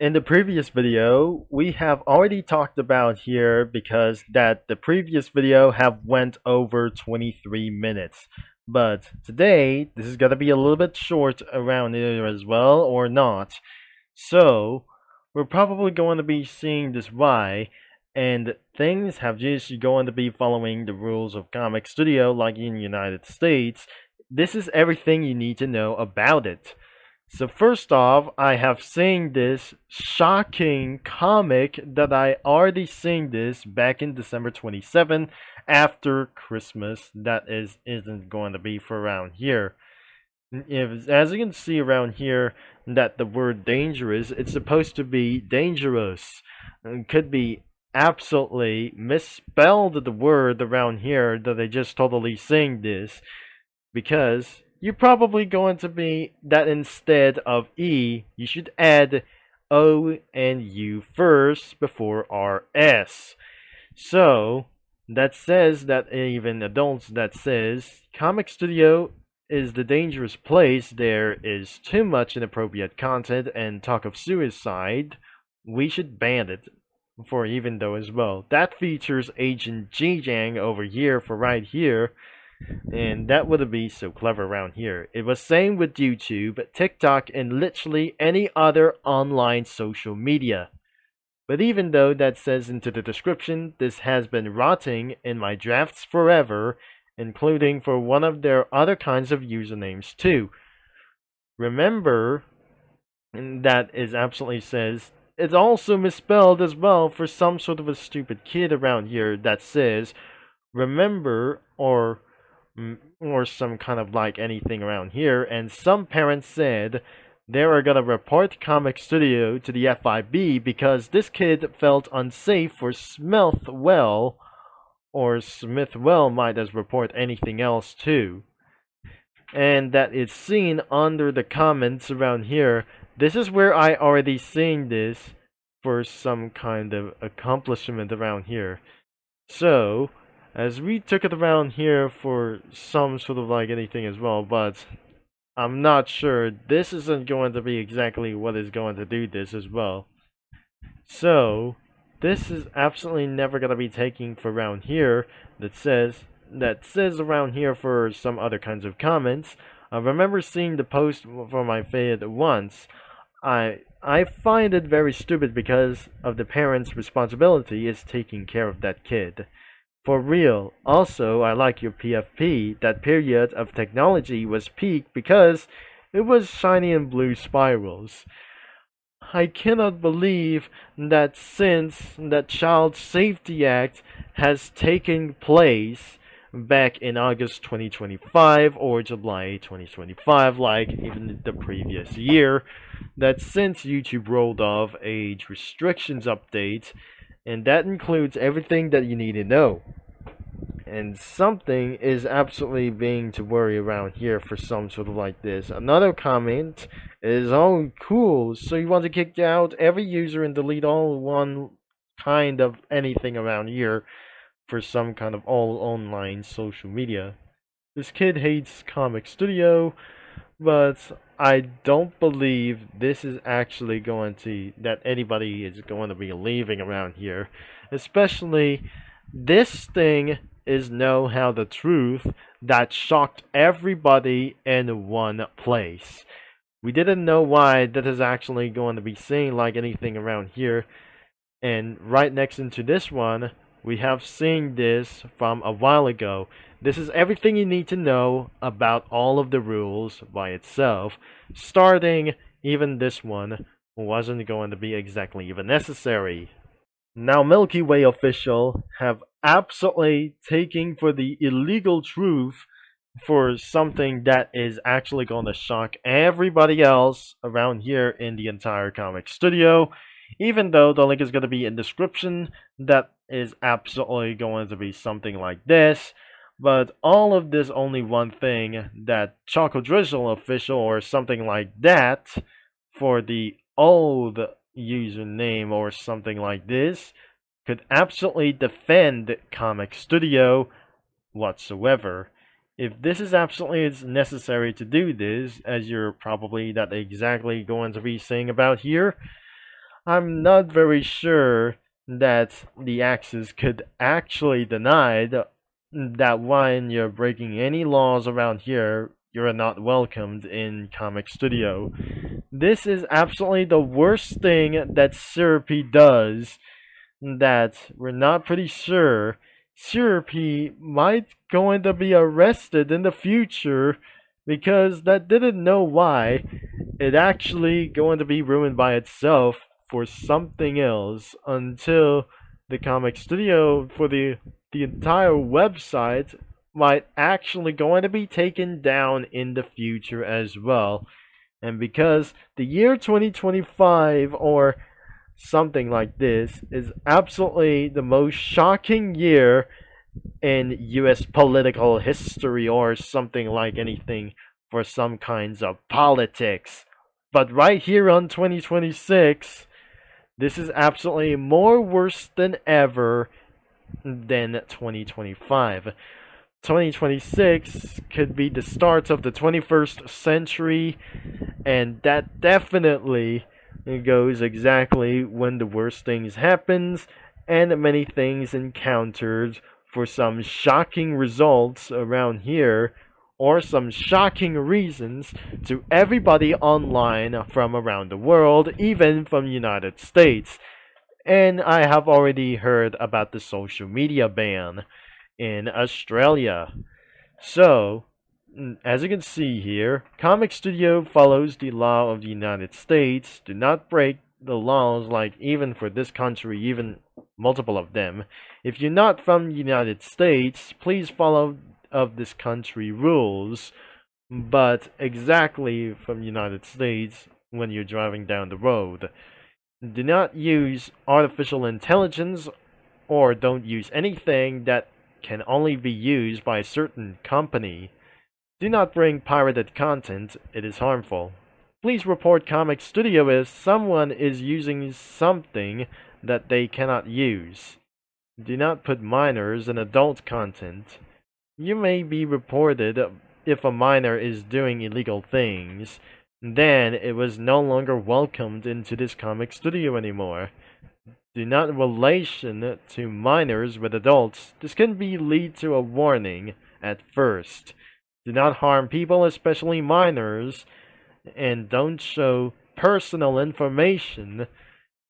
In the previous video, we have already talked about here because that the previous video have went over 23 minutes. But today, this is gonna be a little bit short around here as well, or not. So, we're probably going to be seeing this why, and things have just going to be following the rules of Comic Studio like in the United States. This is everything you need to know about it. So first off, I have seen this shocking comic that I already seen this back in December 27 after Christmas. That isn't going to be for around here. As you can see around here, that the word dangerous, it's supposed to be dangerous. It could be absolutely misspelled the word around here that they just totally saying this because you're probably going to be that instead of E, you should add O and U first before RS. So, that says that even adults that says Comic Studio is the dangerous place, there is too much inappropriate content and talk of suicide, we should ban it for even though as well. That features Agent Jijang over here for right here. And that wouldn't be so clever around here. It was same with YouTube, TikTok, and literally any other online social media. But even though that says into the description, this has been rotting in my drafts forever, including for one of their other kinds of usernames too. Remember, that is absolutely says, it's also misspelled as well for some sort of a stupid kid around here that says, remember, or some kind of like anything around here, and some parents said they were gonna report Comic Studio to the FIB because this kid felt unsafe for Smithwell, or Smithwell might as report anything else too. And that is seen under the comments around here. This is where I already seen this for some kind of accomplishment around here. So, as we took it around here for some sort of like anything as well, but I'm not sure. This isn't going to be exactly what is going to do this as well. So, this is absolutely never going to be taking for around here that says around here for some other kinds of comments. I remember seeing the post for my fade once. I find it very stupid because of the parents' responsibility is taking care of that kid. For real. Also, I like your PFP. That period of technology was peak because it was shiny and blue spirals. I cannot believe that since that Child Safety Act has taken place back in August 2025 or July 2025, like even the previous year, that since YouTube rolled off age restrictions update, and that includes everything that you need to know. And something is absolutely being to worry around here for some sort of like this. Another comment is, oh cool, so you want to kick out every user and delete all one kind of anything around here for some kind of all online social media. This kid hates Comic Studio, but I don't believe this is actually going to, that anybody is going to be leaving around here. Especially, this thing is know how the truth that shocked everybody in one place. We didn't know why that is actually going to be saying like anything around here. And right next into this one, we have seen this from a while ago. This is everything you need to know about all of the rules by itself. Starting, even this one wasn't going to be exactly even necessary. Now Milky Way official have absolutely taken for the illegal truth for something that is actually going to shock everybody else around here in the entire comic studio. Even though the link is going to be in description, that is absolutely going to be something like this. But all of this only one thing, that Choco Drizzle official or something like that for the old username or something like this could absolutely defend Comic Studio whatsoever. If this is absolutely necessary to do this, as you're probably not exactly going to be saying about here, I'm not very sure that the Axis could actually deny that when you're breaking any laws around here, you're not welcomed in Comic Studio. This is absolutely the worst thing that Syrupy does, that we're not pretty sure Syrupy might going to be arrested in the future because that didn't know why it actually going to be ruined by itself for something else until the comic studio for the entire website might actually going to be taken down in the future as well. And because the year 2025 or something like this is absolutely the most shocking year in US political history or something like anything for some kinds of politics. But right here on 2026, this is absolutely more worse than ever than 2025. 2026 could be the start of the 21st century, and that definitely goes exactly when the worst things happens and many things encountered for some shocking results around here or some shocking reasons to everybody online from around the world, even from the United States. And I have already heard about the social media ban in Australia. So, as you can see here, Comic Studio follows the law of the United States. Do not break the laws, like even for this country, even multiple of them. If you're not from the United States, please follow of this country rules, but exactly from the United States when you're driving down the road. Do not use artificial intelligence or don't use anything that can only be used by a certain company. Do not bring pirated content, it is harmful. Please report Comic Studio if someone is using something that they cannot use. Do not put minors in adult content. You may be reported if a minor is doing illegal things. Then it was no longer welcomed into this comic studio anymore. Do not relation to minors with adults. This can be lead to a warning at first. Do not harm people, especially minors, and don't show personal information,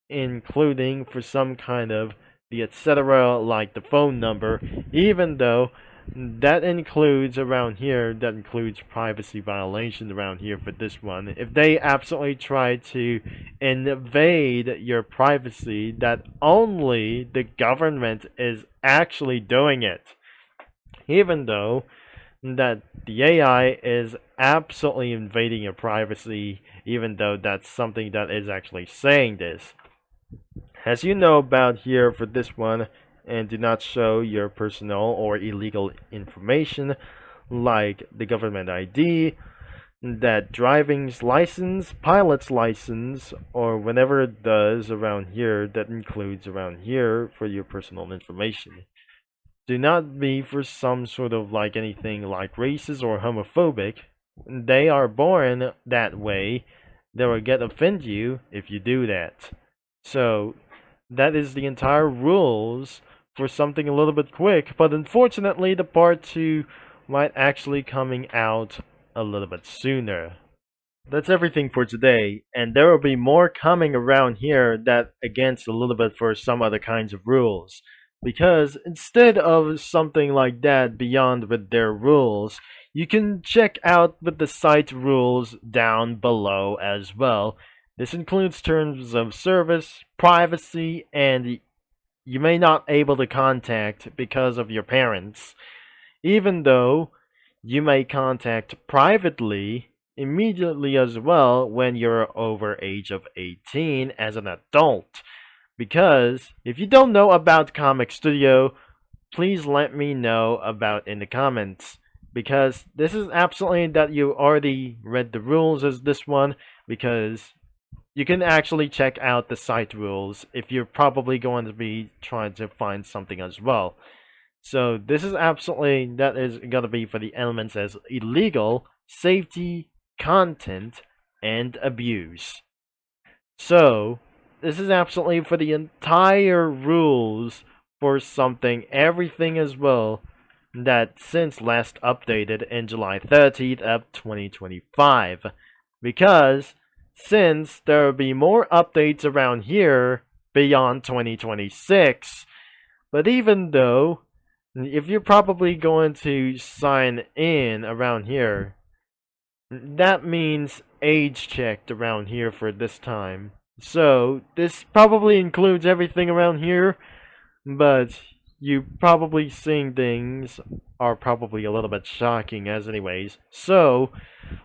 including for some kind of the etc. like the phone number, even though that includes around here, that includes privacy violation around here for this one. If they absolutely try to invade your privacy, that only the government is actually doing it. Even though that the AI is absolutely invading your privacy, even though that's something that is actually saying this. As you know about here for this one, and do not show your personal or illegal information like the government ID, that driving's license, pilot's license, or whenever it does around here, that includes around here for your personal information. Do not be for some sort of like anything like racist or homophobic. They are born that way. They will get offend you if you do that. So that is the entire rules for something a little bit quick, but unfortunately the part 2 might actually coming out a little bit sooner. That's everything for today, and there will be more coming around here that against a little bit for some other kinds of rules. Because instead of something like that beyond with their rules, you can check out with the site rules down below as well. This includes terms of service, privacy, and you may not able to contact because of your parents, even though you may contact privately immediately as well when you're over age of 18 as an adult. Because if you don't know about Comic Studio, please let me know about in the comments. Because this is absolutely that you already read the rules as this one, because you can actually check out the site rules if you're probably going to be trying to find something as well. So this is absolutely, that is going to be for the elements as illegal, safety, content, and abuse. So this is absolutely for the entire rules for something, everything as well, that since last updated in July 30th of 2025. Because since there will be more updates around here beyond 2026, but even though, if you're probably going to sign in around here, that means age checked around here for this time. So, this probably includes everything around here, but you probably seeing things are probably a little bit shocking as anyways. So,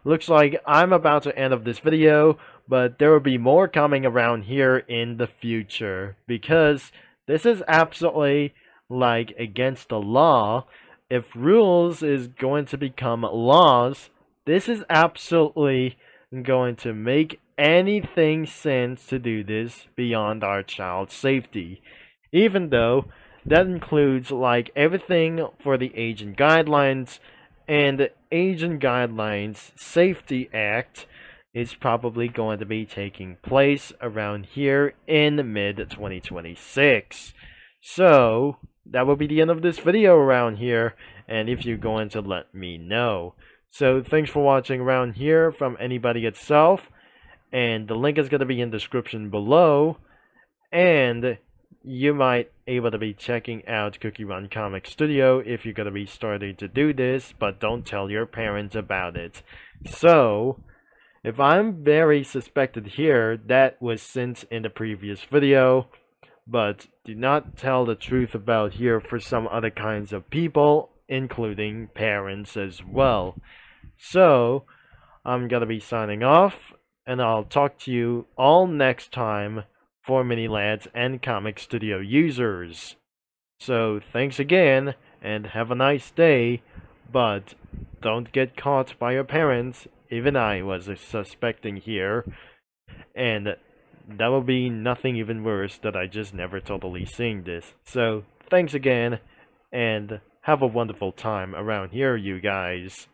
looks like I'm about to end of this video, but there will be more coming around here in the future, because this is absolutely like against the law. If rules is going to become laws, this is absolutely going to make anything sense to do this beyond our child's safety. Even though that includes like everything for the Agent Guidelines, and the Agent Guidelines Safety Act is probably going to be taking place around here in mid-2026. So, that will be the end of this video around here, and if you're going to let me know. So, thanks for watching around here from anybody itself, and the link is going to be in the description below, and you might able to be checking out Cookie Run Comic Studio if you're going to be starting to do this, but don't tell your parents about it. So, if I'm very suspected here, that was since in the previous video, but do not tell the truth about here for some other kinds of people, including parents as well. So, I'm going to be signing off, and I'll talk to you all next time for Mini Lads and Comic Studio users. So, thanks again, and have a nice day, but don't get caught by your parents. Even I was suspecting here, and that will be nothing even worse that I just never totally seeing this. So, thanks again, and have a wonderful time around here, you guys.